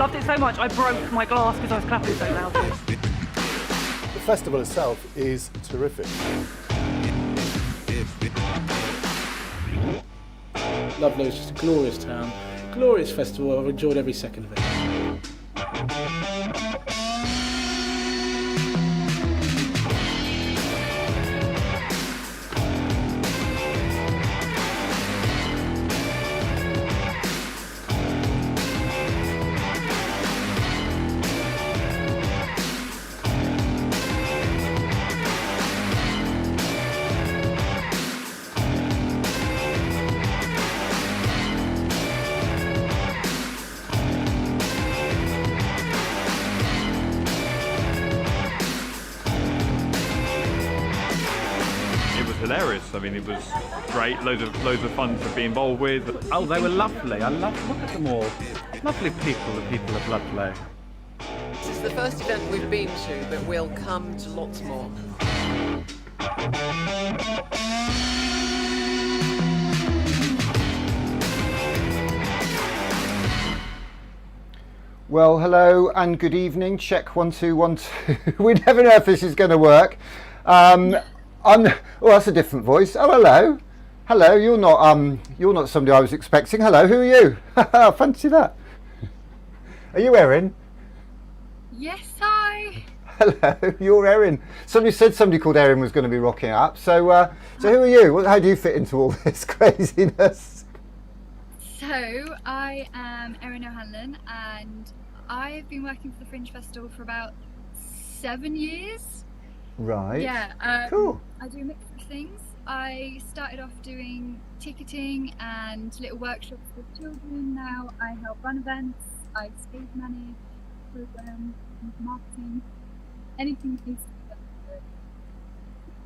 loved it so much I broke my glass because I was clapping so loud. The festival itself is terrific. Ludlow is just a glorious town, glorious festival. I've enjoyed every second of it. Hilarious. I mean, it was great. Loads of fun to be involved with. Oh, they were lovely. Look at them all. Lovely people, the people of Ludlow. This is the first event we've been to, but we'll come to lots more. Well, hello and good evening. Check 1 2 1 2. We never know if this is going to work. Oh, that's a different voice. Oh, hello. Hello, you're not somebody I was expecting. Hello, who are you? Fancy that. Are you Erin? Yes, hi. Hello, you're Erin. Somebody said somebody called Erin was going to be rocking up. So who are you? How do you fit into all this craziness? So, I am Erin O'Hanlon and I've been working for the Fringe Festival for about 7 years. Right. Yeah. Cool. I do a mix of things. I started off doing ticketing and little workshops with children. Now I help run events. I stage manage, program, marketing, anything that needs to be done.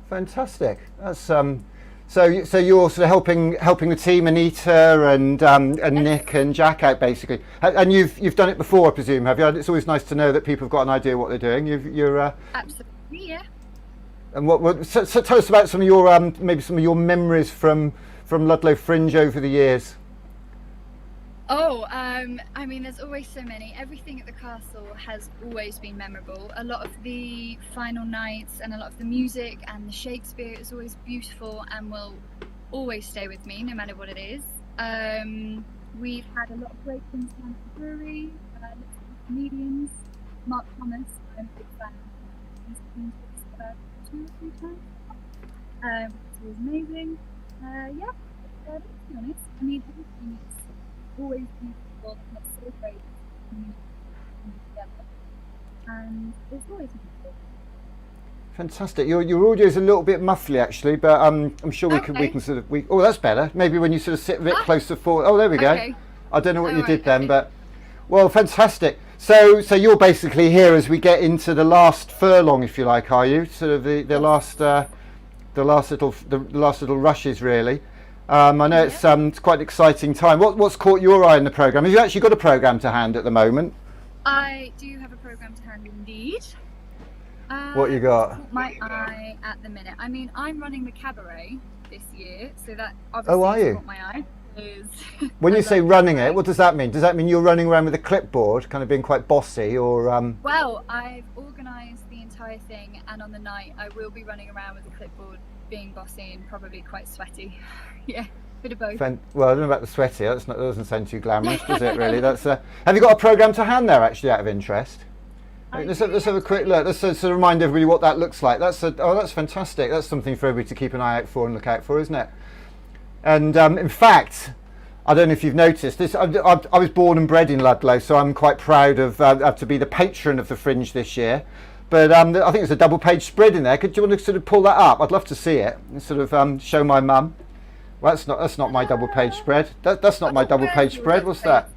Fantastic. That's So you're sort of helping the team, Anita and Yes. Nick and Jack out basically. And you've done it before, I presume, have you? It's always nice to know that people have got an idea what they're doing. You're Absolutely, yeah. And so tell us about some of your maybe some of your memories from Ludlow Fringe over the years. Oh, I mean, there's always so many. Everything at the castle has always been memorable. A lot of the final nights and a lot of the music and the Shakespeare is always beautiful and will always stay with me no matter what it is. We've had a lot of great things down at the brewery, lots of comedians. Mark Thomas, I'm a big fan. He's been to us 2 or 3 times. It was amazing. To be honest, I mean, everything is always beautiful and it's so great to meet together. And it's always beautiful. Fantastic. Your audio is a little bit muffly actually, but I'm sure we can sort of oh, that's better. Maybe when you sort of sit a bit closer forward. Oh, there we go. Okay. I don't know what you did then, but well, fantastic. So you're basically here as we get into the last furlong, if you like, are you? Sort of the last little rushes, really. I know it's quite an exciting time. What's caught your eye in the programme? Have you actually got a programme to hand at the moment? I do have a programme to hand indeed. What you got? Caught my eye at the minute. I mean, I'm running the cabaret this year, so that obviously are you? caught my eye. When you say running it, what does that mean? Does that mean you're running around with a clipboard, kind of being quite bossy, or? Well, I've organised the entire thing, and on the night I will be running around with a clipboard, being bossy and probably quite svetty. Yeah, bit of both. Well, I don't know about the sweaty. That doesn't sound too glamorous, does it? Really? That's. Have you got a programme to hand there, actually, out of interest? Let's have a quick look. Let's sort of remind everybody what that looks like. That's fantastic. That's something for everybody to keep an eye out for and look out for, isn't it? And in fact, I don't know if you've noticed this. I was born and bred in Ludlow, so I'm quite proud of to be the patron of the Fringe this year. But I think there's a double-page spread in there. Do you want to sort of pull that up? I'd love to see it and sort of show my mum. Well, that's not my double-page spread. That's not my double-page spread. What's that?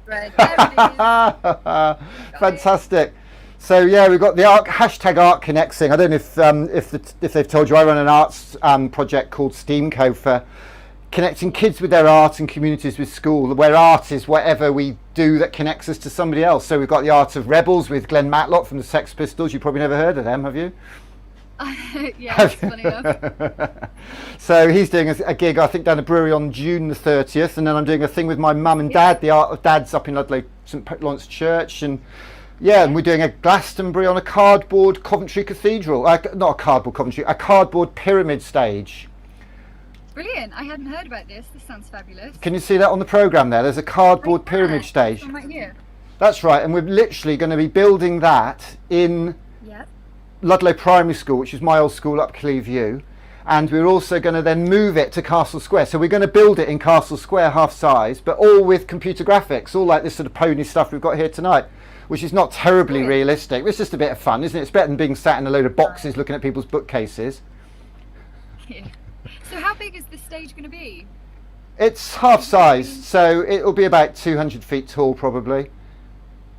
Fantastic. So yeah, we've got the hashtag Art Connecting. I don't know if they've told you, I run an arts project called STEAMco for connecting kids with their art and communities with school, where art is whatever we do that connects us to somebody else. So we've got the Art of Rebels with Glenn Matlock from the Sex Pistols. You've probably never heard of them, have you? Yeah, it's funny enough. So he's doing a gig, I think, down the brewery on June the 30th, and then I'm doing a thing with my mum and dad. The Art of Dad's up in Ludlow St Lawrence Church, and and we're doing a Glastonbury on a cardboard Coventry Cathedral. Not a cardboard Coventry, a cardboard pyramid stage. Brilliant! I hadn't heard about this. This sounds fabulous. Can you see that on the programme there? There's a cardboard pyramid stage. It's right here. That's right, and we're literally going to be building that in Ludlow Primary School, which is my old school up Cleeview, and we're also going to then move it to Castle Square. So we're going to build it in Castle Square, half size, but all with computer graphics, all like this sort of pony stuff we've got here tonight, which is not terribly realistic. It's just a bit of fun, isn't it? It's better than being sat in a load of boxes looking at people's bookcases. Yeah. So how big is this stage going to be? It's half size, so it'll be about 200 feet tall probably.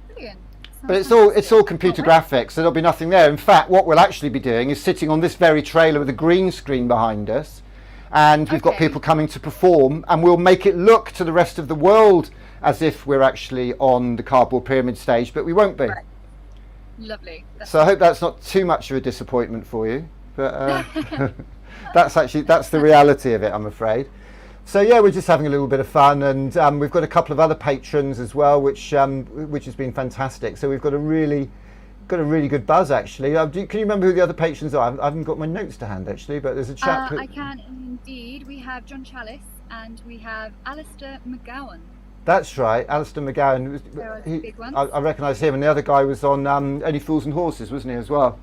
Brilliant. But it's all computer graphics, so there'll be nothing there. In fact, what we'll actually be doing is sitting on this very trailer with a green screen behind us, and we've got people coming to perform, and we'll make it look to the rest of the world as if we're actually on the cardboard pyramid stage, but we won't be. Right. Lovely. So I hope that's not too much of a disappointment for you, but that's the reality of it, I'm afraid. So yeah, we're just having a little bit of fun, and we've got a couple of other patrons as well, which has been fantastic. So we've got a really good buzz actually. Can you remember who the other patrons are? I haven't got my notes to hand actually, but there's a chap. I can indeed. We have John Chalice and we have Alistair McGowan. That's right, Alistair McGowan. Big ones. I recognise him, and the other guy was on Only Fools and Horses, wasn't he, as well?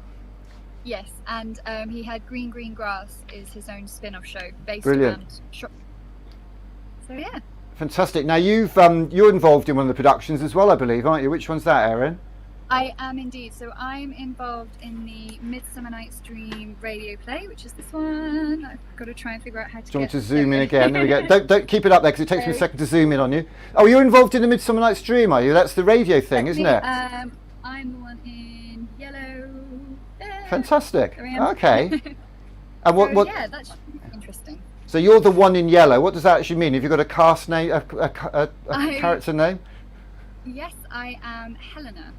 Yes, and he had Green Grass is his own spin-off show based Brilliant. around. So yeah. Fantastic. Now you're involved in one of the productions as well, I believe, aren't you? Which one's that, Erin? I am indeed. So I'm involved in the Midsummer Night's Dream radio play, which is this one. I've got to try and figure out how to. Do you want to zoom in again? There we go. Don't keep it up there because it takes me a second to zoom in on you. Oh, you're involved in the Midsummer Night's Dream, are you? That's the radio thing, isn't it? I'm the one in yellow. There. Fantastic. There I am. Okay. And what? Yeah, that's interesting. So you're the one in yellow. What does that actually mean? Have you got a cast name, a character name? Yes, I am Helena.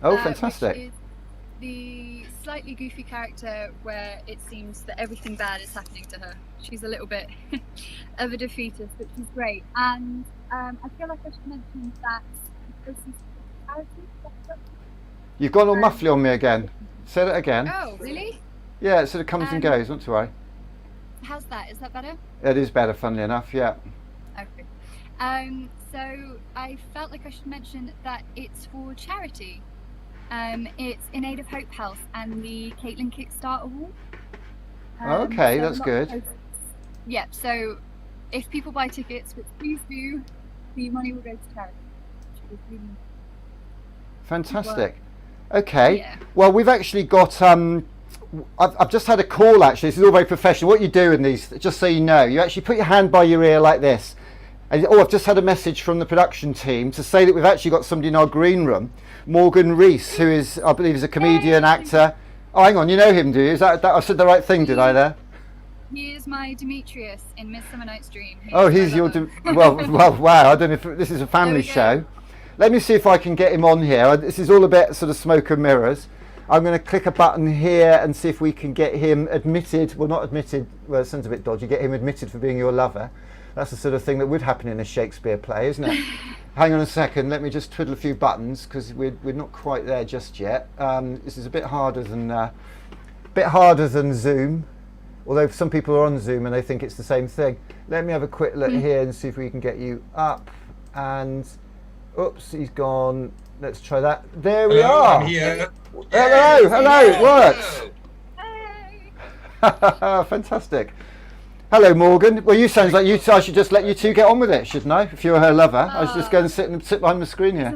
Oh, fantastic. Which is the slightly goofy character where it seems that everything bad is happening to her. She's a little bit of a defeatist, which is great. And I feel like I should mention that this is charity. You've gone all muffly on me again. Say that again. Oh, really? Yeah, it sort of comes and goes, not to worry. How's that? Is that better? It is better, funnily enough, yeah. Okay. So I felt like I should mention that it's for charity. It's in aid of Hope Health and the Caitlin Kickstarter Wall. Okay, so that's good. Yeah, so if people buy tickets, which please do, the money will go to charity. Which is really fantastic. Okay. Yeah. Well, we've actually got. I've just had a call. Actually, this is all very professional. What you do in these, just so you know, you actually put your hand by your ear like this. And, I've just had a message from the production team to say that we've actually got somebody in our green room, Morgan Rees, who is, I believe, is a comedian, actor. Oh, hang on, you know him, do you? Is that I said the right thing, did I there? He is my Demetrius in Midsummer Night's Dream. He's your well, wow. I don't know if this is a family show. Let me see if I can get him on here. This is all a bit sort of smoke and mirrors. I'm going to click a button here and see if we can get him admitted. Well, not admitted. Well, it sounds a bit dodgy. Get him admitted for being your lover. That's the sort of thing that would happen in a Shakespeare play, isn't it? Hang on a second. Let me just twiddle a few buttons because we're not quite there just yet. This is a bit harder than Zoom. Although some people are on Zoom and they think it's the same thing. Let me have a quick look here and see if we can get you up. And oops, he's gone. Let's try that. There we are. I'm here. Hello, it works. Hey. Fantastic. Hello, Morgan. Well, you sounds like I should just let you two get on with it, shouldn't I? If you were her lover, I should just go and sit behind the screen here.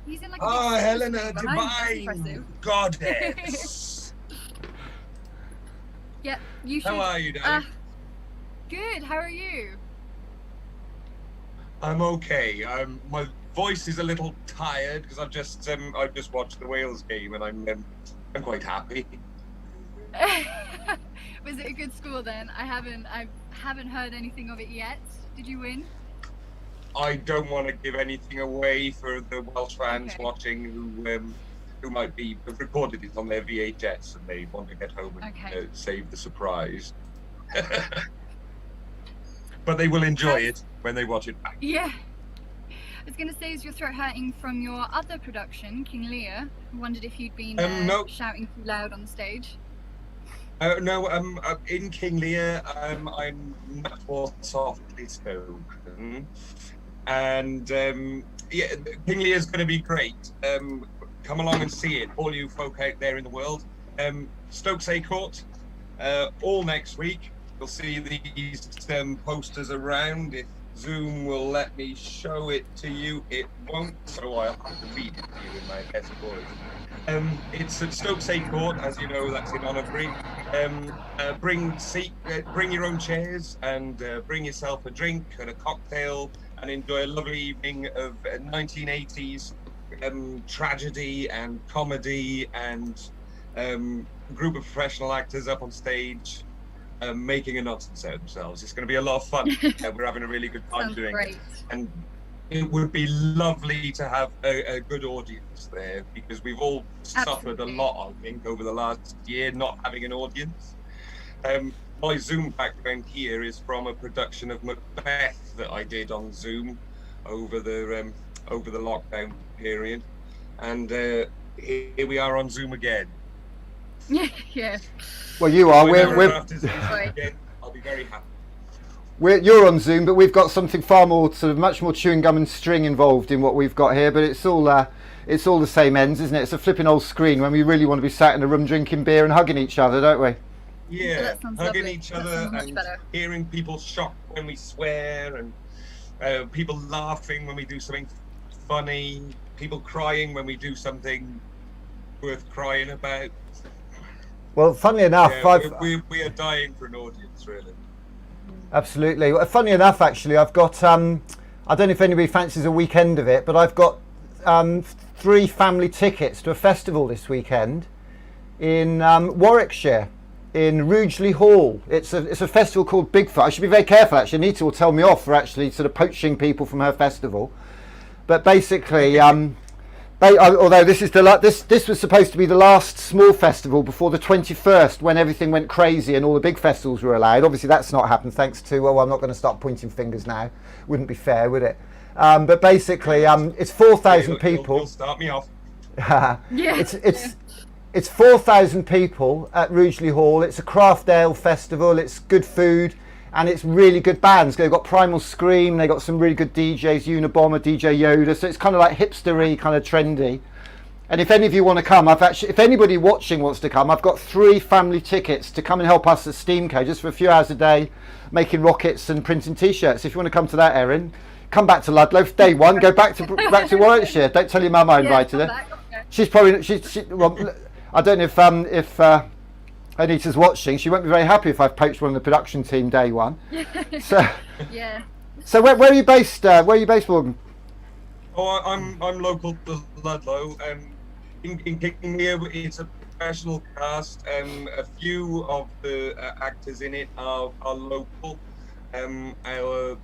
He's in like Helena, divine goddess. Yeah, you should. How are you, darling? Good. How are you? I'm okay. My voice is a little tired because I've just watched the Wales game and I'm quite happy. Was it a good score then? I haven't heard anything of it yet. Did you win? I don't want to give anything away for the Welsh fans watching who who might be have recorded it on their VHS and they want to get home and Okay. save the surprise. But they will enjoy it when they watch it back. Yeah. I was going to say, is your throat hurting from your other production, King Lear? I wondered if you'd been No. shouting too loud on the stage. No, in King Lear, I'm much more softly spoken, and yeah, King Lear is going to be great. Come along and see it, all you folk out there in the world. Stokes Court, all next week. You'll see these posters around. If Zoom will let me show it to you, it won't, so I'll have to read it to you in my best voice. It's at Stokes Court, as you know, that's in Honorbury. Bring your own chairs and bring yourself a drink and a cocktail and enjoy a lovely evening of 1980s tragedy and comedy and group of professional actors up on stage making a nonsense out of themselves. It's going to be a lot of fun. We're having a really good time doing it. And it would be lovely to have a good audience there, because we've all suffered a lot, I think, over the last year not having an audience. My Zoom background here is from a production of Macbeth that I did on Zoom over the lockdown period, and here we are on Zoom again. Yeah. Well, you are. I'll be very happy. You're on Zoom, but we've got something far more, sort of much more chewing gum and string involved in what we've got here. But it's all the same ends, isn't it? It's a flipping old screen when we really want to be sat in a room drinking beer and hugging each other, don't we? Yeah, hugging lovely. each other and hearing people shocked when we swear, and people laughing when we do something funny, people crying when we do something worth crying about. Well, funnily enough, we are dying for an audience, really. Absolutely. Well, funny enough, actually, I've got, I don't know if anybody fancies a weekend of it, but I've got 3 family tickets to a festival this weekend in Warwickshire, in Rugeley Hall. It's a festival called Bigfoot. I should be very careful, actually. Anita will tell me off for actually sort of poaching people from her festival. But basically, although this was supposed to be the last small festival before the 21st, when everything went crazy and all the big festivals were allowed. Obviously that's not happened, thanks to, well, I'm not going to start pointing fingers now, wouldn't be fair, would it? But basically it's 4,000 people. You'll start me off. Yeah. It's 4,000 people at Rugeley Hall. It's a craft ale festival, it's good food, and it's really good bands. They've got Primal Scream, they've got some really good DJs, Unabomber, DJ Yoda, so it's kind of like hipstery, kind of trendy. And if any of you want to come, if anybody watching wants to come, I've got 3 family tickets to come and help us at Steamco just for a few hours a day, making rockets and printing t-shirts. If you want to come to that, Erin, come back to Ludlow for day 1, go back to Warwickshire. Don't tell your mum I invited her. She's probably, well, I don't know if Anita's watching. She won't be very happy if I've poached one of the production team day 1. So, yeah. So where are you based? Where are you based, Morgan? Oh, I'm local to Ludlow. In King Lear, it's a professional cast. A few of the actors in it are local. Our,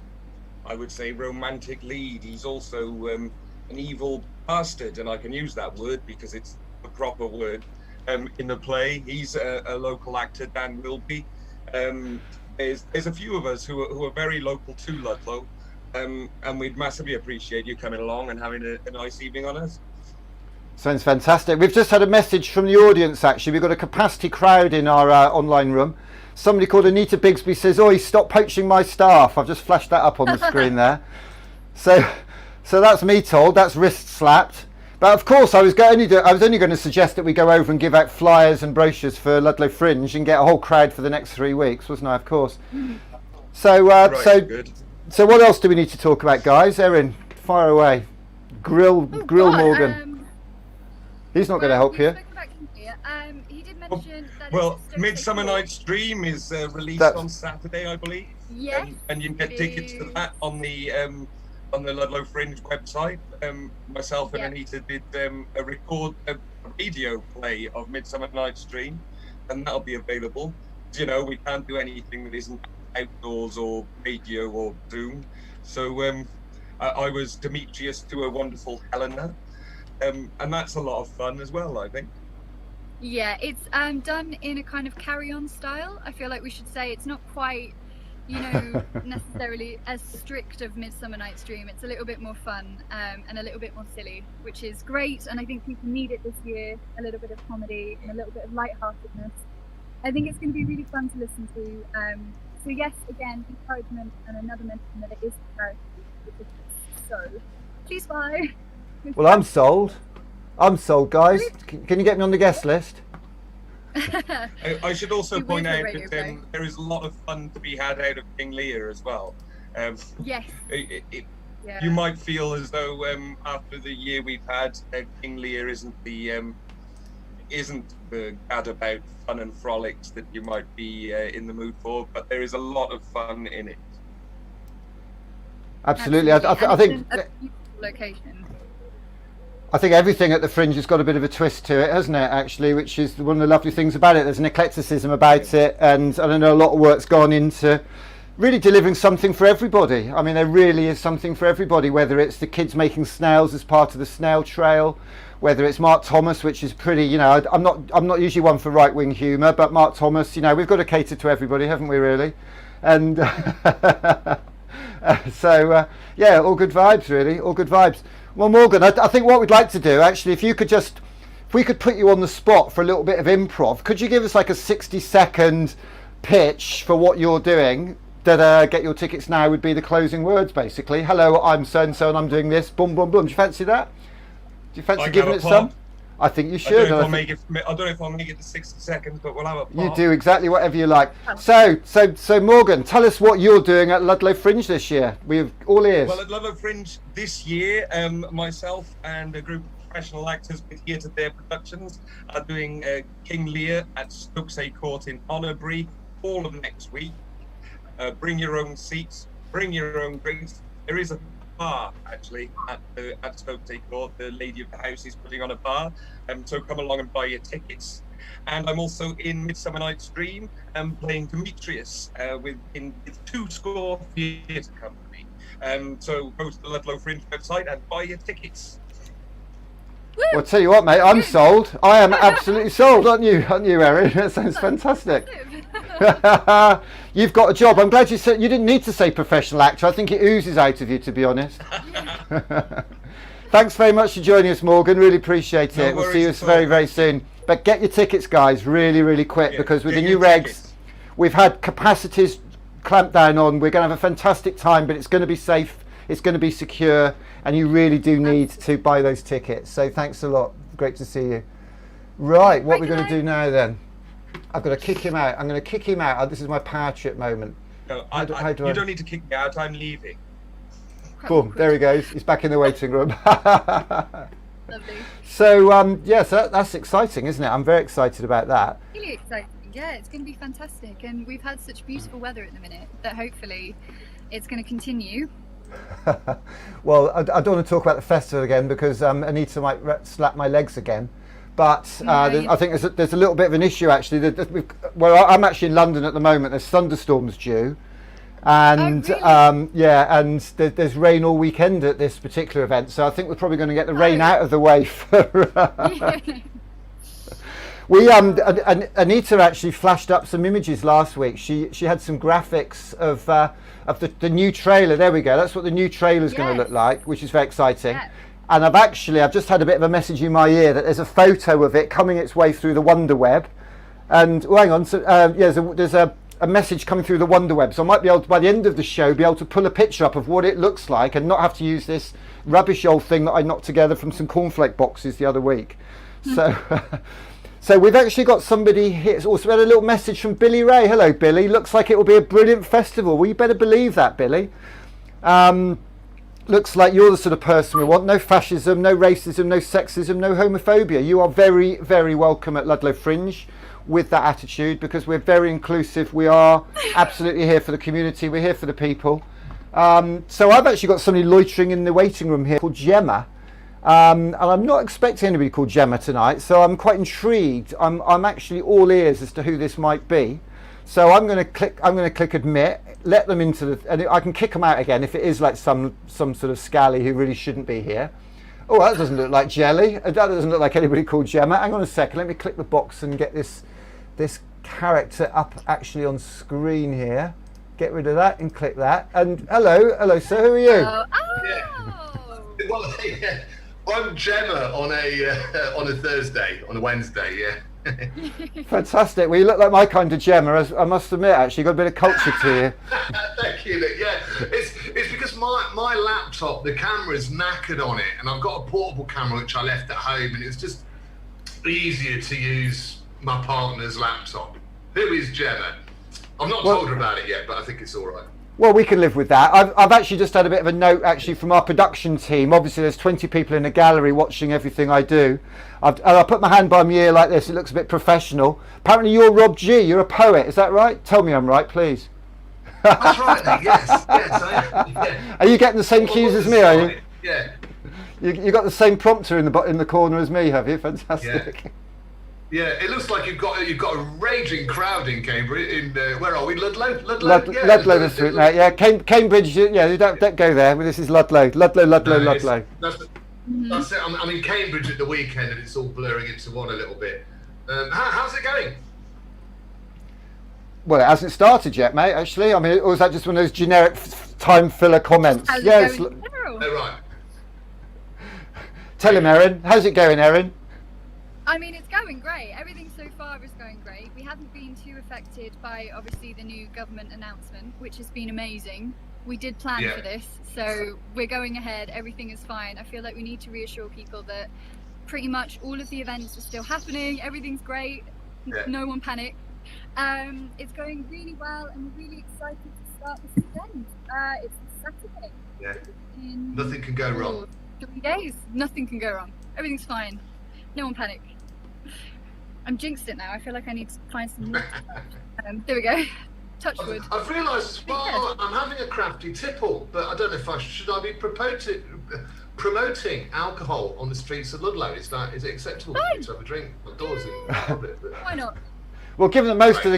I would say, romantic lead, he's also an evil bastard, and I can use that word because it's the proper word. In the play, he's a local actor, Dan Wilby. There's a few of us who are very local to Ludlow, and we'd massively appreciate you coming along and having a nice evening on us. Sounds fantastic. We've just had a message from the audience, actually. We've got a capacity crowd in our online room. Somebody called Anita Bigsby says, "Oi, stop poaching my staff." I've just flashed that up on the screen there. So that's me told. That's wrist slapped. But of course, I was only going to suggest that we go over and give out flyers and brochures for Ludlow Fringe and get a whole crowd for the next 3 weeks, wasn't I? Of course. So so what else do we need to talk about, guys? Erin, fire away. Grill Morgan. He's not going to help you. He did mention that. Well, Midsummer Night's Dream is released on Saturday, I believe. Yes. And you can get tickets to that on the Ludlow Fringe website. Myself and Anita did a radio play of Midsummer Night's Dream, and that'll be available. You know, we can't do anything that isn't outdoors or radio or Zoom. So I was Demetrius to a wonderful Helena. and that's a lot of fun as well, I think. Yeah, it's done in a kind of carry-on style. I feel like we should say it's not quite, necessarily as strict of Midsummer Night's Dream. It's a little bit more fun and a little bit more silly, which is great. And I think people need it this year. A little bit of comedy and a little bit of lightheartedness. I think it's going to be really fun to listen to. So yes, again, encouragement and another mention that it is a charity, which is so. Please buy. Well, I'm sold. I'm sold, guys. Can you get me on the guest list? I should also You point will out for radio that play. there is a lot of fun to be had out of King Lear as well. Yes. You might feel as though after the year we've had, King Lear isn't the gad about fun and frolics that you might be in the mood for, but there is a lot of fun in it. Absolutely. And I it's think. a beautiful location. I think everything at the Fringe has got a bit of a twist to it, hasn't it, actually, which is one of the lovely things about it. There's an eclecticism about it, and I don't know, a lot of work's gone into really delivering something for everybody. I mean, there really is something for everybody, whether it's the kids making snails as part of the snail trail, whether it's Mark Thomas, which is pretty, I'm not usually one for right-wing humour, but Mark Thomas, we've got to cater to everybody, haven't we, really? And so, yeah, all good vibes, really, all good vibes. Well, Morgan, I think what we'd like to do, actually, if we could put you on the spot for a little bit of improv, could you give us like a 60-second pitch for what you're doing? That get your tickets now would be the closing words, basically. Hello, I'm so-and-so and I'm doing this, boom, boom, boom. Do you fancy that? Do you fancy giving it some? I think you should. I don't know if I'll make it to 60 seconds, but we'll have a pop. You do exactly whatever you like. So Morgan, tell us what you're doing at Ludlow Fringe this year. We've all ears. Well, at Ludlow Fringe this year, myself and a group of professional actors with Here to There Productions are doing King Lear at Stokesay Court in Honourbray all of next week. Bring your own seats, bring your own drinks. There is a bar actually at Stokesay Court. The lady of the house is putting on a bar, so come along and buy your tickets. And I'm also in Midsummer Night's Dream playing Demetrius with 2SCORE Theatre Company. So go to the Ludlow Fringe website and buy your tickets. Woo! Well, tell you what, mate, I'm sold. I am absolutely sold, aren't you, Erin? That sounds fantastic. You've got a job. I'm glad you said you didn't need to say professional actor. I think it oozes out of you, to be honest. Thanks very much for joining us, Morgan. Really appreciate it. We'll see you very, very soon. But get your tickets, guys, really, really quick, because with the new regs, we've had capacities clamped down on. We're going to have a fantastic time, but it's going to be safe. It's going to be secure, and you really do need to buy those tickets. So thanks a lot. Great to see you. Right, what we're going to do now then? I've got to kick him out. I'm going to kick him out. This is my power trip moment. No, you don't need to kick me out. I'm leaving. Boom, there he goes. He's back in the waiting room. Lovely. So, yes, that's exciting, isn't it? I'm very excited about that. Really exciting. Yeah, it's going to be fantastic. And we've had such beautiful weather at the minute that hopefully it's going to continue. Well, I don't want to talk about the festival again because Anita might slap my legs again. But I think there's a little bit of an issue actually. Well, I'm actually in London at the moment. There's thunderstorms due, and and there's rain all weekend at this particular event. So I think we're probably going to get the rain out of the way. We Anita actually flashed up some images last week. She had some graphics of the new trailer. There we go. That's what the new trailer is going to look like, which is very exciting. Yeah. And I've just had a bit of a message in my ear that there's a photo of it coming its way through the Wonder Web. And hang on, so there's a message coming through the Wonder Web. So I might be able to, by the end of the show, be able to pull a picture up of what it looks like and not have to use this rubbish old thing that I knocked together from some cornflake boxes the other week. So. So we've actually got somebody here. It's also had a little message from Billy Ray. Hello, Billy. Looks like it will be a brilliant festival. Well, you better believe that, Billy. Looks like you're the sort of person we want. No fascism, no racism, no sexism, no homophobia. You are very, very welcome at Ludlow Fringe with that attitude because we're very inclusive. We are absolutely here for the community. We're here for the people. So I've actually got somebody loitering in the waiting room here called Gemma. And I'm not expecting anybody called Gemma tonight, so I'm quite intrigued. I'm actually all ears as to who this might be. So I'm going to click admit, let them into the, and I can kick them out again if it is like some sort of scally who really shouldn't be here. Oh, that doesn't look like jelly. That doesn't look like anybody called Gemma. Hang on a second. Let me click the box and get this character up actually on screen here. Get rid of that and click that. And hello, sir. Who are you? Well, yeah, I'm Gemma on a Thursday, on a Wednesday. Yeah. Fantastic. Well, you look like my kind of Gemma. I must admit, actually, got a bit of culture to you. Thank you. Yeah, it's because my laptop, the camera's knackered on it, and I've got a portable camera which I left at home, and it's just easier to use my partner's laptop. Who is Gemma? I've not told her about it yet, but I think it's all right. Well, we can live with that. I've actually just had a bit of a note actually from our production team. Obviously, there's 20 people in the gallery watching everything I do. I put my hand by my ear like this. It looks a bit professional. Apparently, you're Rob G. You're a poet. Is that right? Tell me I'm right, please. That's right, Nick. Yes, I am. Yeah. Are you getting the same cues as me? Are you? Yeah. You got the same prompter in the corner as me, have you? Fantastic. Yeah. Yeah, it looks like you've got a raging crowd in Cambridge. In where are we? Ludlow. Ludlow this week, mate. Yeah, Cambridge. Yeah, don't go there. This is Ludlow. Ludlow. That's it. I'm in Cambridge at the weekend, and it's all blurring into one a little bit. How's it going? Well, it hasn't started yet, mate. Actually, I mean, or was that just one of those generic time filler comments? Yes. Oh, right. Tell him, Erin. How's it going, Erin? I mean, it's going great. Everything so far is going great. We haven't been too affected by, obviously, the new government announcement, which has been amazing. We did plan for this, so we're going ahead. Everything is fine. I feel like we need to reassure people that pretty much all of the events are still happening. Everything's great. No one panic. It's going really well, and we're really excited to start this event. It's Saturday. Yeah. Nothing can go wrong. 3 days. Nothing can go wrong. Everything's fine. No one panic. I'm jinxed it now. I feel like I need to find some more. There we go. Touch wood. I've realised as well, I'm having a crafty tipple, but I don't know if should I be promoting alcohol on the streets of Ludlow? Is it acceptable for me to have a drink outdoors in public? Why not? Well, given that most of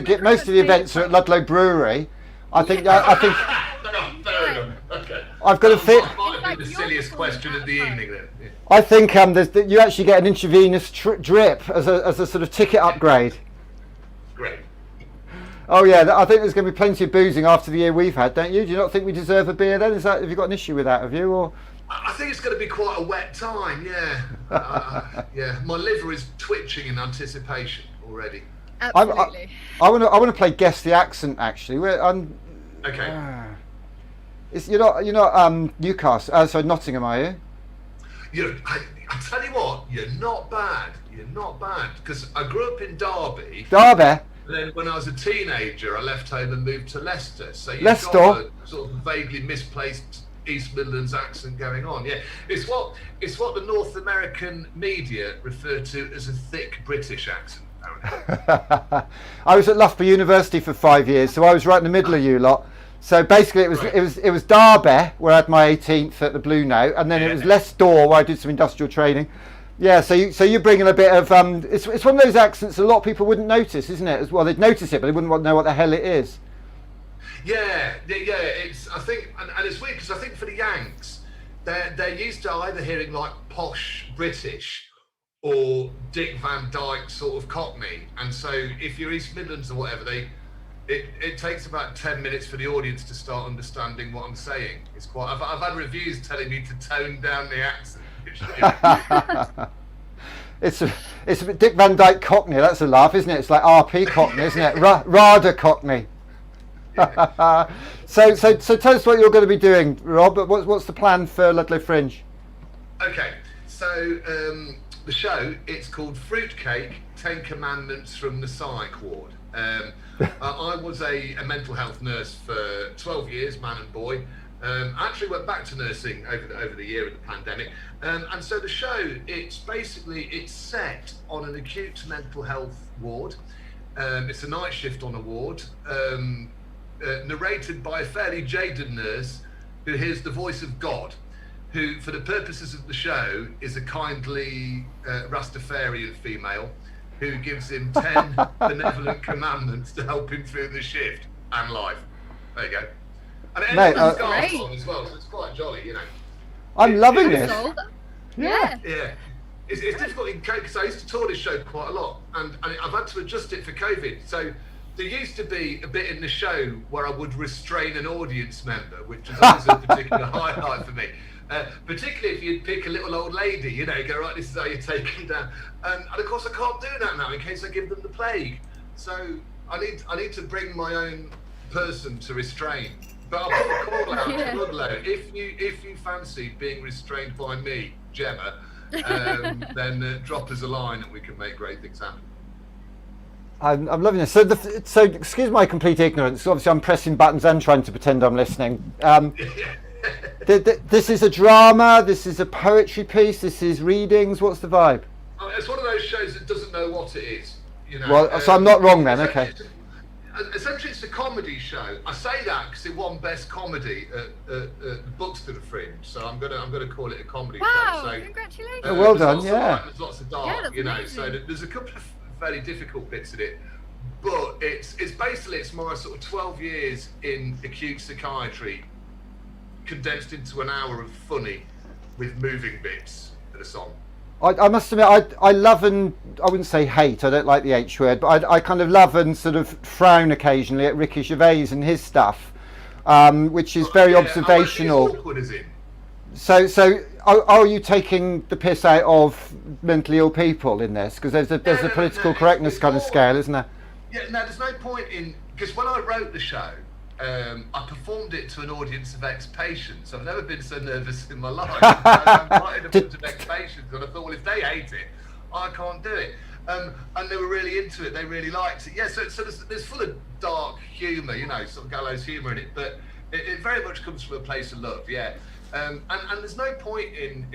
the events are at Ludlow Brewery, I think. Fair enough. Okay. I've got to fit. That might be the silliest question of the evening then. Yeah. I think you actually get an intravenous drip as a sort of ticket upgrade. Great. Oh yeah, I think there's going to be plenty of boozing after the year we've had, don't you? Do you not think we deserve a beer then? Have you got an issue with that? Have you? Or I think it's going to be quite a wet time. Yeah. Yeah. My liver is twitching in anticipation already. Absolutely. I want to play Guess the Accent actually. Okay. You're not Newcastle. Sorry, Nottingham, are you? I tell you what, you're not bad. You're not bad because I grew up in Derby. Derby. Then when I was a teenager, I left home and moved to Leicester. So you've Leicester? got a sort of vaguely misplaced East Midlands accent going on. Yeah, it's what the North American media refer to as a thick British accent. I was at Loughborough University for 5 years, so I was right in the middle of you lot. So basically, it was Derby where I had my 18th at the Blue Note, and then it was Leicester where I did some industrial training. Yeah, so you're bringing a bit of it's one of those accents a lot of people wouldn't notice, isn't it? As well, they'd notice it, but they wouldn't know what the hell it is. Yeah. It's I think, and it's weird because I think for the Yanks, they're used to either hearing like posh British or Dick Van Dyke sort of Cockney, and so if you're East Midlands or whatever, it takes about 10 minutes for the audience to start understanding what I'm saying. It's quite. I've had reviews telling me to tone down the accent. It's a bit Dick Van Dyke Cockney. That's a laugh, isn't it? It's like RP Cockney, isn't it? Rada Cockney. Yeah. So tell us what you're going to be doing, Rob. What's the plan for Ludlow Fringe? Okay, so the show, it's called Fruitcake: 10 Commandments from the Psych Ward. I was a mental health nurse for 12 years, man and boy. I actually went back to nursing over the year of the pandemic, and so the show, it's set on an acute mental health ward. It's a night shift on a ward, narrated by a fairly jaded nurse who hears the voice of God, who, for the purposes of the show, is a kindly Rastafarian female who gives him 10 benevolent commandments to help him through the shift and life. There you go. And it ends with scarves on as well, so it's quite jolly, you know. I'm loving this. Yeah. Yeah. It's difficult because I used to tour this show quite a lot, and I've had to adjust it for COVID. So there used to be a bit in the show where I would restrain an audience member, which is always a particular highlight for me. Particularly if you'd pick a little old lady, you know, go, right, this is how you take them down. And of course I can't do that now in case I give them the plague. So I need to bring my own person to restrain. But I'll put a call out to Ludlow. If you fancy being restrained by me, Gemma, then drop us a line and we can make great things happen. I'm loving this. So excuse my complete ignorance. Obviously, I'm pressing buttons and trying to pretend I'm listening. This is a drama. This is a poetry piece. This is readings. What's the vibe? It's one of those shows that doesn't know what it is. You know. Well, so I'm not wrong then. Okay. Essentially, it's a comedy show. I say that because it won Best Comedy at the Buxton Fringe, so I'm gonna call it a comedy show. So, congratulations! Well done, yeah. There's lots of dark, you know. Amazing. So there's a couple of very difficult bits in it, but it's basically my sort of 12 years in acute psychiatry condensed into an hour of funny with moving bits and a song. I must admit, I love and I wouldn't say hate. I don't like the H word, but I kind of love and sort of frown occasionally at Ricky Gervais and his stuff, which is very observational. Awkward as in. So are you taking the piss out of mentally ill people in this? Because there's a political correctness kind of scale, isn't there? Yeah, no, there's no point in, because when I wrote the show, I performed it to an audience of ex-patients. I've never been so nervous in my life. I'm writing a bunch of ex-patients, and I thought, well, if they hate it, I can't do it. And they were really into it. They really liked it. Yeah, so there's full of dark humour, you know, sort of gallows humour in it, but it very much comes from a place of love. Yeah, and there's no point in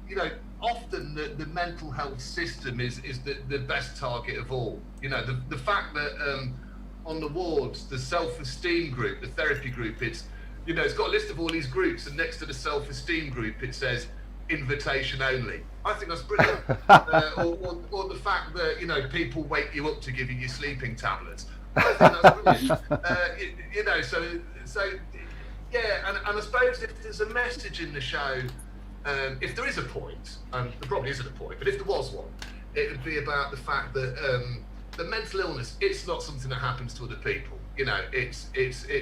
you know, often the mental health system is the best target of all. You know, the fact that on the wards, the self-esteem group, the therapy group, it's, you know, it's got a list of all these groups, and next to the self-esteem group it says invitation only. I think that's brilliant. Or the fact that, you know, people wake you up to give you your sleeping tablets. I think that's brilliant. You know, so yeah, and I suppose if there's a message in the show, if there is a point, and there probably isn't a point, but if there was one, it would be about the fact that the mental illness, it's not something that happens to other people. You know, it's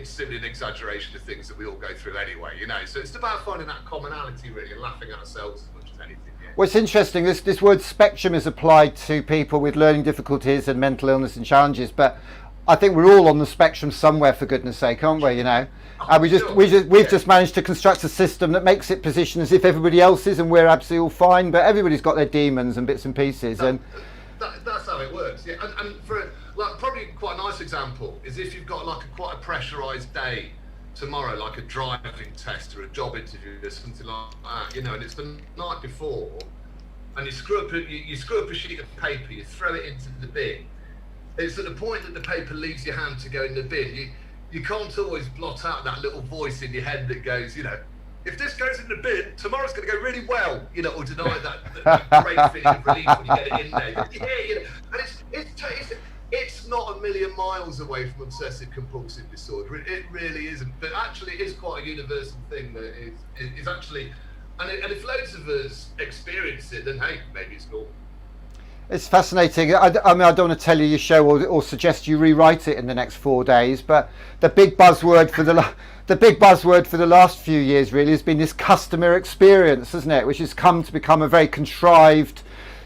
simply an exaggeration of things that we all go through anyway, you know. So it's about finding that commonality, really, and laughing at ourselves as much as anything. Yeah. Well, it's interesting, this word spectrum is applied to people with learning difficulties and mental illness and challenges, but I think we're all on the spectrum somewhere, for goodness sake, aren't we, you know? And we've just managed to construct a system that makes it position as if everybody else is and we're absolutely all fine, but everybody's got their demons and bits and pieces. That's how it works, yeah. And for like probably quite a nice example is if you've got like quite a pressurised day tomorrow, like a driving test or a job interview or something like that, you know, and it's the night before, and you screw up a sheet of paper, you throw it into the bin. It's at the point that the paper leaves your hand to go in the bin. You can't always blot out that little voice in your head that goes, you know, if this goes in the bin, tomorrow's going to go really well, you know, or deny that great feeling of relief when you get it in there. Yeah, you know, and it's not a million miles away from obsessive compulsive disorder. It really isn't. But actually, it is quite a universal thing that is actually, and if loads of us experience it, then hey, maybe it's normal. It's fascinating. I mean, I don't want to tell you your show or suggest you rewrite it in the next 4 days, but the big buzzword for the last few years really has been this customer experience, hasn't it? Which has come to become a very contrived,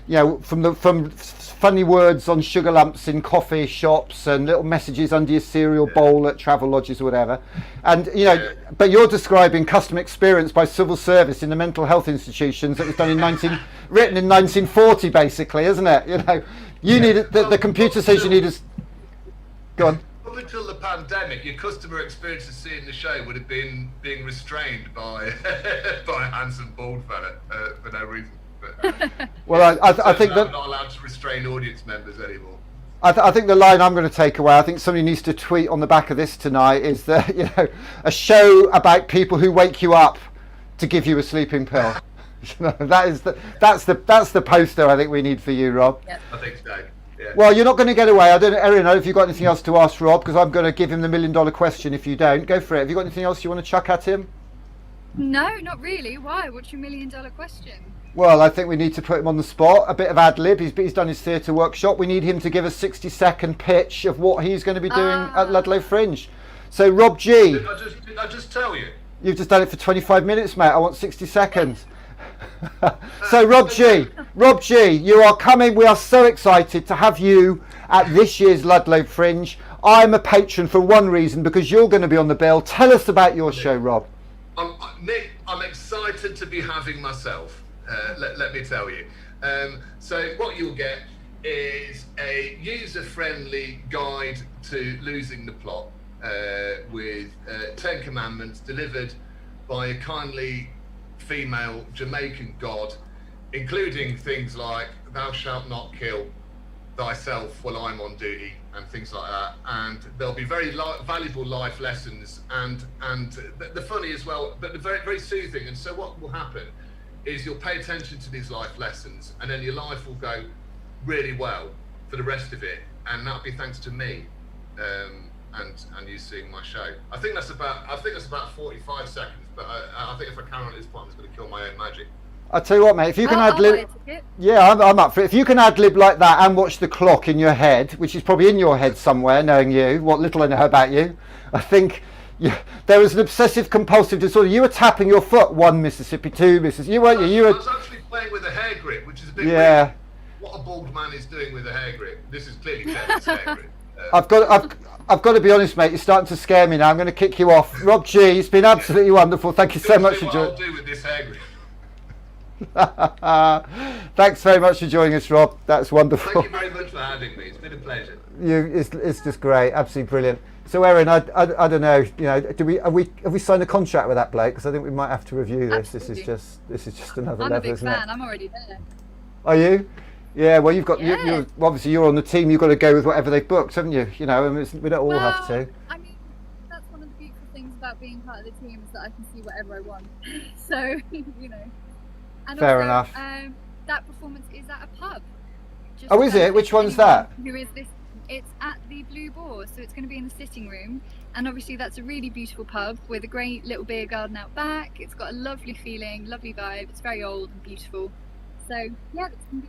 you know, from funny words on sugar lumps in coffee shops and little messages under your cereal bowl at travel lodges or whatever. And you know, but you're describing customer experience by civil service in the mental health institutions that was done written in 1940, basically, isn't it? You know, you need the computer says you need go on. Up until the pandemic, your customer experience of seeing the show would have been being restrained by by a handsome bald fella for no reason. Well, I think that I'm not allowed to restrain audience members anymore. I think the line I'm going to take away, I think somebody needs to tweet on the back of this tonight, is that, you know, a show about people who wake you up to give you a sleeping pill. You know, that's the poster I think we need for you, Rob. Yep. I think so. Yeah. Well, you're not going to get away. I don't know, Erin, if you've got anything else to ask Rob, because I'm going to give him the $1 million question if you don't. Go for it. Have you got anything else you want to chuck at him? No, not really. Why? What's your $1 million question? Well, I think we need to put him on the spot. A bit of ad lib. He's done his theatre workshop. We need him to give a 60-second pitch of what he's going to be doing at Ludlow Fringe. So, Rob G. Did I just tell you? You've just done it for 25 minutes, mate. I want 60 seconds. So, Rob G, you are coming. We are so excited to have you at this year's Ludlow Fringe. I'm a patron for one reason, because you're going to be on the bill. Tell us about your show, Rob. Nick, I'm excited to be having myself. Let me tell you. So what you'll get is a user-friendly guide to losing the plot with 10 commandments delivered by a kindly female Jamaican god, including things like thou shalt not kill thyself while I'm on duty and things like that. And there'll be very valuable life lessons and the funny as well, but very, very soothing. And so what will happen is you'll pay attention to these life lessons, and then your life will go really well for the rest of it, and that'll be thanks to me and you seeing my show. I think that's about 45 seconds, but I think if I carry on at this point, I'm just going to kill my own magic. I'll tell you what, mate, if you can ad lib, yeah, I'm up for it. If you can ad lib like that and watch the clock in your head, which is probably in your head somewhere, knowing you, what little I know about you, I think there was an obsessive compulsive disorder. You were tapping your foot, 1 Mississippi, 2 Mississippi. I was actually playing with a hair grip, which is a bit weird. What a bald man is doing with a hair grip. This is clearly Devin's hair grip. I've got to be honest, mate. You're starting to scare me now. I'm going to kick you off. Rob G, it's been absolutely wonderful. Thank you so much for joining. I'll do with this hair grip. Thanks very much for joining us, Rob. That's wonderful. Thank you very much for having me. It's been a pleasure. It's just great, absolutely brilliant. So, Erin, I don't know. You know, have we signed a contract with that bloke? Because I think we might have to review this. Absolutely. This is just another I'm level, a big isn't fan. it? I'm already there. Are you? Yeah. Well, you've got. Yeah. You're obviously you're on the team. You've got to go with whatever they've booked, haven't you? You know, and we don't all have to. I mean, that's one of the beautiful things about being part of the team, is that I can see whatever I want. So, you know. And Fair also, enough. That performance is at a pub. Oh, is it? Which one's that? Who is this? It's at the Blue Boar, so it's going to be in the sitting room. And obviously that's a really beautiful pub with a great little beer garden out back. It's got a lovely feeling, lovely vibe. It's very old and beautiful. So, yeah, it's going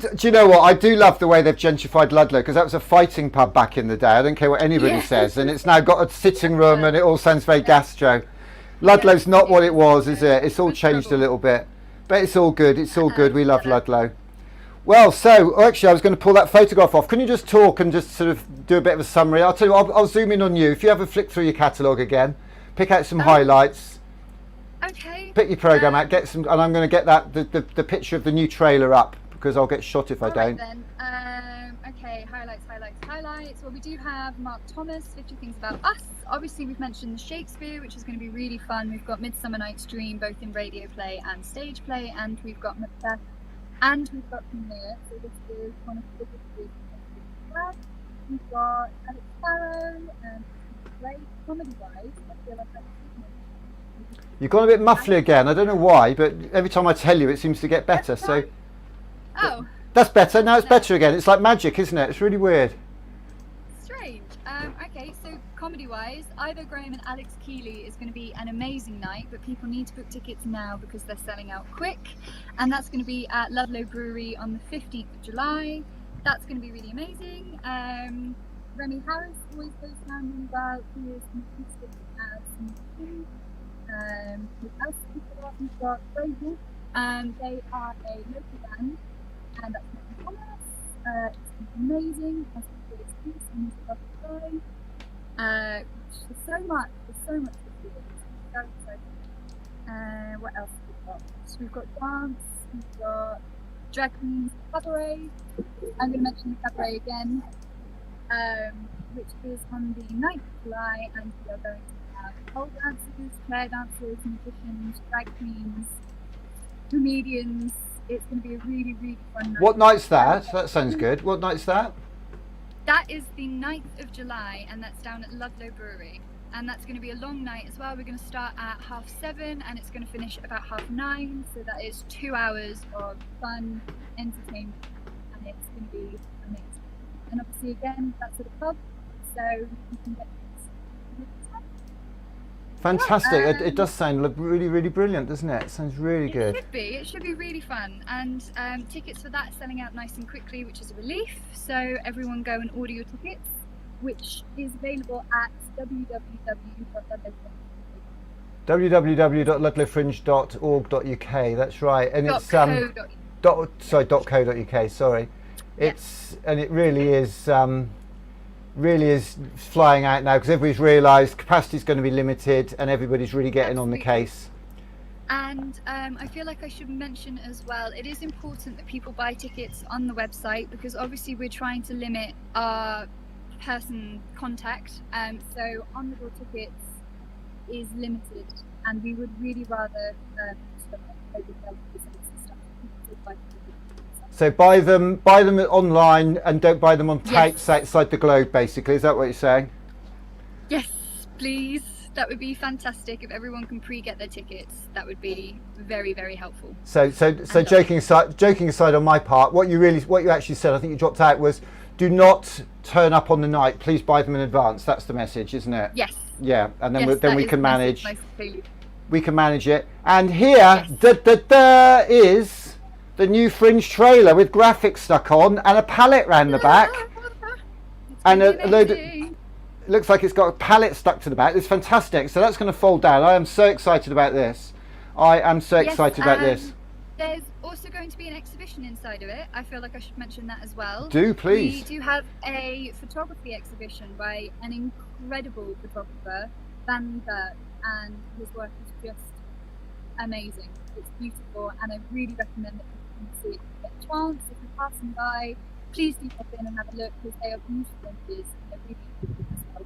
to be... Do you know what? I do love the way they've gentrified Ludlow, because that was a fighting pub back in the day. I don't care what anybody says. And it's now got a sitting room and it all sounds very gastro. Ludlow's not what it was, is it? It's all changed a little bit. But it's all good. It's all good. We love Ludlow. Well, so actually, I was going to pull that photograph off. Can you just talk and just sort of do a bit of a summary? I'll tell you. I'll zoom in on you. If you have a flick through your catalogue again, pick out some highlights. Okay. Pick your programme out. Get some, and I'm going to get that the picture of the new trailer up, because I'll get shot if I don't. Then. Okay. Highlights. Well, we do have Mark Thomas, 50 Things About Us. Obviously, we've mentioned the Shakespeare, which is going to be really fun. We've got Midsummer Night's Dream, both in radio play and stage play, and we've got Macbeth, and we've got King Lear. So this is one of the biggest series. We've got Alex Sparrow, and great comedy-wise. I feel like that's... You've gone a bit muffly again. I don't know why, but every time I tell you, it seems to get better. So. Oh. That's better. Now it's better again. It's like magic, isn't it? It's really weird. Strange. Okay, so comedy-wise, Ivo Graham and Alex Keeley is going to be an amazing night, but people need to book tickets now because they're selling out quick. And that's going to be at Ludlow Brewery on the 15th of July. That's going to be really amazing. Remy Harris always goes down in about 2 years and acoustic as some who else we've got Grey Wolf. They are a local band, and that's Martin Thomas. It's amazing. Has a good excuse and he's a lovely guy. There's so much to do. It's very exciting. What else have we got? So we've got dance, we've got drag queens, cabaret. I'm going to mention the cabaret again, which is on the 9th of July, and we are going to have pole dancers, chair dancers, musicians, drag queens, comedians. It's going to be a really, really fun night. What night's that? That sounds good. What night's that? That is the 9th of July, and that's down at Ludlow Brewery. And that's going to be a long night as well. We're going to start at 7:30 and it's going to finish about 9:30. So that is 2 hours of fun, entertainment, and it's going to be amazing. And obviously, again, that's at a pub, so you can get Fantastic. It does sound really, really brilliant, doesn't it? It sounds really good. It should be really fun. And tickets for that selling out nice and quickly, which is a relief. So everyone go and order your tickets, which is available at www.ludlowfringe.org.uk. That's right. And it's .co.uk. Sorry. And it really is flying out now, because everybody's realised capacity is going to be limited and everybody's really getting on the case. And I feel like I should mention as well, it is important that people buy tickets on the website, because obviously we're trying to limit our person contact. So on the door tickets is limited, and we would really rather so buy them online and don't buy them on tapes outside the globe, basically. Is that what you're saying? Yes, please. That would be fantastic if everyone can pre-get their tickets. That would be very, very helpful. So joking aside on my part, what you actually said, I think you dropped out, was do not turn up on the night. Please buy them in advance. That's the message, isn't it? Yes. Yeah, and then we can manage. We can manage it. And here is the new Fringe trailer with graphics stuck on and a palette round the back, and a load of. It looks like it's got a palette stuck to the back. It's fantastic. So that's going to fold down. I am so excited about this. Excited about this. There's also going to be an exhibition inside of it. I feel like I should mention that as well. Do, please. We do have a photography exhibition by an incredible photographer, Van Berg, and his work is just amazing. It's beautiful, and I really recommend that people can see it if you get a chance. If you're passing by, please do pop in and have a look, because they are beautiful images and they're really beautiful as well.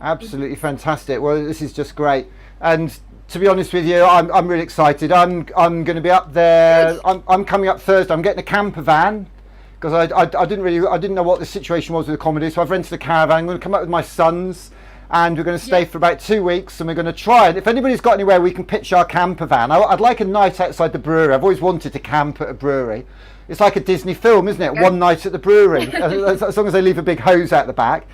Absolutely fantastic. Well, this is just great. And to be honest with you, I'm really excited. I'm going to be up there. I'm coming up Thursday. I'm getting a camper van, because I didn't know what the situation was with the comedy, so I've rented a caravan. I'm going to come up with my sons, and we're going to stay for about 2 weeks, and we're going to try it. If anybody's got anywhere we can pitch our camper van, I'd like a night outside the brewery. I've always wanted to camp at a brewery. It's like a Disney film, isn't it? One night at the brewery, as long as they leave a big hose out the back.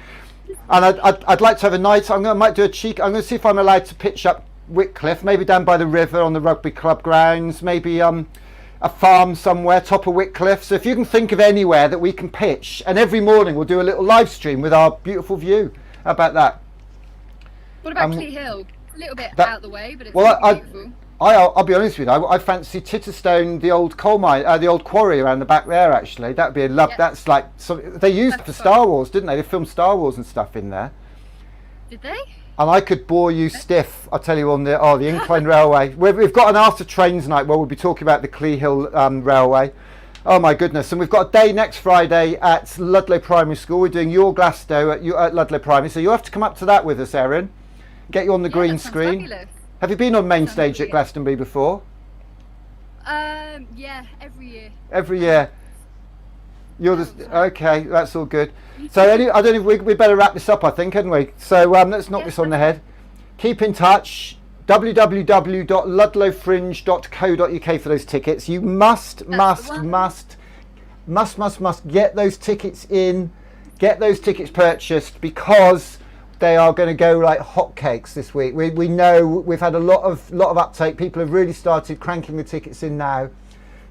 And I'd like to have a night. I might do a cheek. I'm going to see if I'm allowed to pitch up Whitcliffe, maybe down by the river on the rugby club grounds, maybe a farm somewhere, top of Whitcliffe. So if you can think of anywhere that we can pitch, and every morning we'll do a little live stream with our beautiful view. How about that? What about Clee Hill? It's a little bit out of the way, but it's beautiful. I'll be honest with you. I fancy Titterstone, the old coal mine, the old quarry around the back there. Actually, that'd be a love. That's like they used for Star Wars, didn't they? They filmed Star Wars and stuff in there. Did they? And I could bore you stiff. I'll tell you on the incline railway. We've got an after trains night where we'll be talking about the Clee Hill railway. Oh my goodness! And we've got a day next Friday at Ludlow Primary School. We're doing Your Glasto at Ludlow Primary, so you'll have to come up to that with us, Erin. Get you on the green screen. Fabulous. Have you been on main stage at Glastonbury before? Yeah, every year. Every year. You're okay. That's all good. So I don't know if we better wrap this up. I think, hadn't we? So let's knock this on the head. Keep in touch. www.ludlowfringe.co.uk for those tickets. You must get those tickets in. Get those tickets purchased, because they are going to go like hotcakes this week. We know we've had a lot of uptake. People have really started cranking the tickets in now,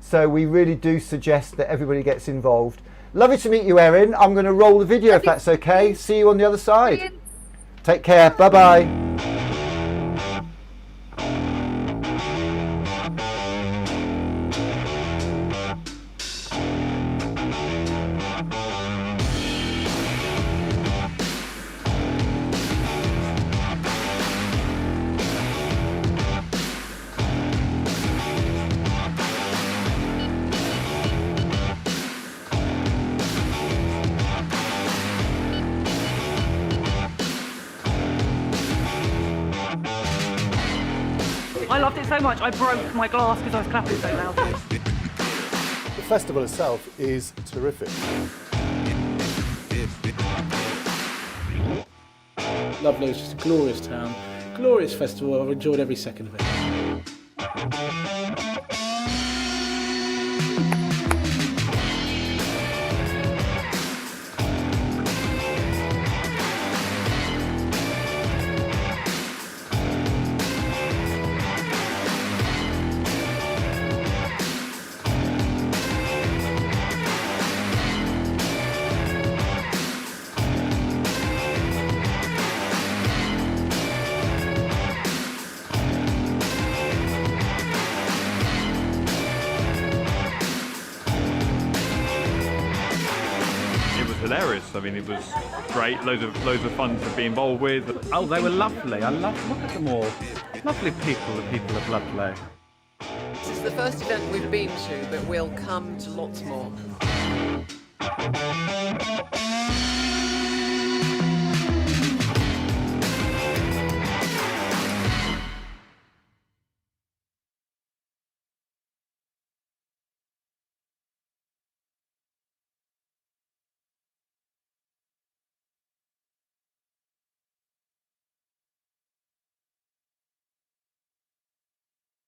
so we really do suggest that everybody gets involved. Lovely to meet you, Erin. I'm going to roll the video if that's okay. See you on the other side. Brilliant. Take care. Bye bye. I loved it so much, I broke my glass because I was clapping so loudly. The festival itself is terrific. Ludlow is just a glorious town, glorious festival. I've enjoyed every second of it. hilarious. I mean, it was great. Loads of fun to be involved with. Oh, they were lovely. Look at them all. Lovely people, the people of Ludlow. This is the first event we've been to, but we'll come to lots more.